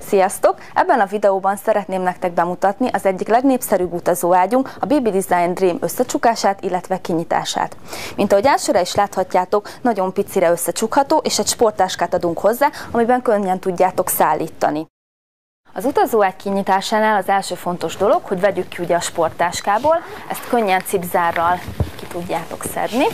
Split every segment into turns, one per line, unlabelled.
Sziasztok! Ebben a videóban szeretném nektek bemutatni az egyik legnépszerűbb utazóágyunk, a Baby Design Dream összecsukását, illetve kinyitását. Mint ahogy elsőre is láthatjátok, nagyon picire összecsukható, és egy sporttáskát adunk hozzá, amiben könnyen tudjátok szállítani. Az utazóágy kinyitásánál az első fontos dolog, hogy vegyük ki ugye a sporttáskából, ezt könnyen cipzárral ki tudjátok szedni.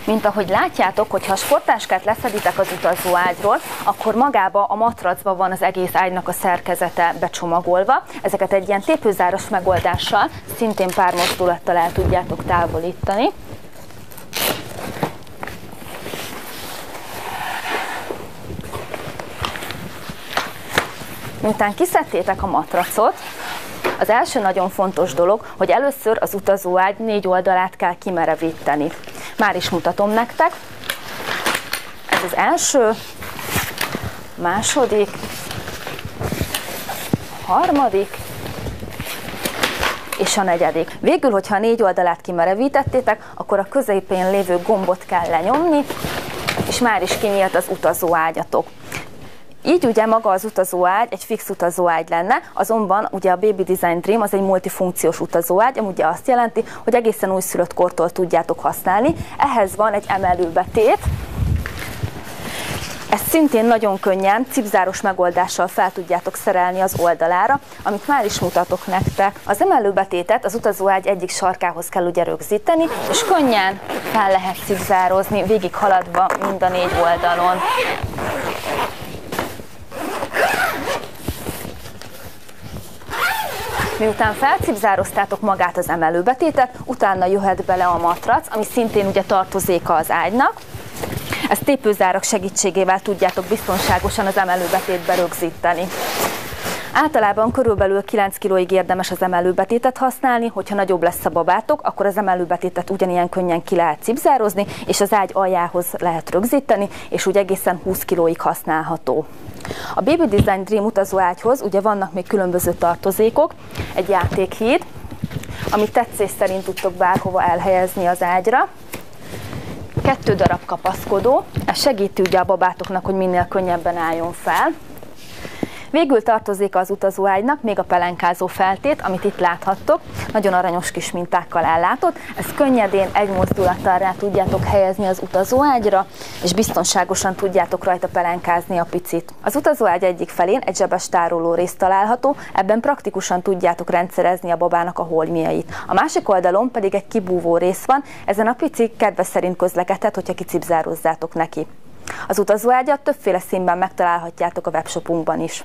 Mint ahogy látjátok, hogyha a sporttáskát leszeditek az utazóágyról, akkor magába a matracba van az egész ágynak a szerkezete becsomagolva. Ezeket egy ilyen tépőzáros megoldással, szintén pár mozdulattal el tudjátok távolítani. Miután kiszedtétek a matracot, az első nagyon fontos dolog, hogy először az utazóágy 4 oldalát kell kimerevíteni. Már is mutatom nektek. Ez az első, második, harmadik és a negyedik. Végül, hogyha a 4 oldalát kimerevítettétek, akkor a középén lévő gombot kell lenyomni, és már is kinyílt az utazóágyatok. Így ugye maga az utazóágy egy fix utazóágy lenne, azonban ugye a Baby Design Dream az egy multifunkciós utazóágy, ami ugye azt jelenti, hogy egészen újszülött kortól tudjátok használni. Ehhez van egy emelőbetét. Ezt szintén nagyon könnyen, cipzáros megoldással fel tudjátok szerelni az oldalára, amit már is mutatok nektek. Az emelőbetétet az utazóágy egyik sarkához kell ugye rögzíteni, és könnyen fel lehet cipzározni, végig haladva mind a 4 oldalon. Miután felcipzároztátok magát az emelőbetétet, utána jöhet bele a matrac, ami szintén ugye tartozéka az ágynak. Ezt tépőzárak segítségével tudjátok biztonságosan az emelőbetétbe rögzíteni. Általában körülbelül 9 kg-ig érdemes az emelőbetétet használni, hogyha nagyobb lesz a babátok, akkor az emelőbetétet ugyanilyen könnyen ki lehet cipzározni, és az ágy aljához lehet rögzíteni, és úgy egészen 20 kg-ig használható. A Baby Design Dream utazóágyhoz ugye vannak még különböző tartozékok, egy játékhíd, amit tetszés szerint tudtok bárhova elhelyezni az ágyra, 2 darab kapaszkodó, ez segíti ugye a babátoknak, hogy minél könnyebben álljon fel. Végül tartozik az utazóágynak még a pelenkázó feltét, amit itt láthattok, nagyon aranyos kis mintákkal ellátott. Ezt könnyedén egy mozdulattal rá tudjátok helyezni az utazóágyra, és biztonságosan tudjátok rajta pelenkázni a picit. Az utazóágy egyik felén egy zsebes tároló rész található, ebben praktikusan tudjátok rendszerezni a babának a holmiait. A másik oldalon pedig egy kibúvó rész van, ezen a pici kedve szerint közlekedhet, hogyha kicipzározzátok neki. Az utazóágyat többféle színben megtalálhatjátok a webshopunkban is.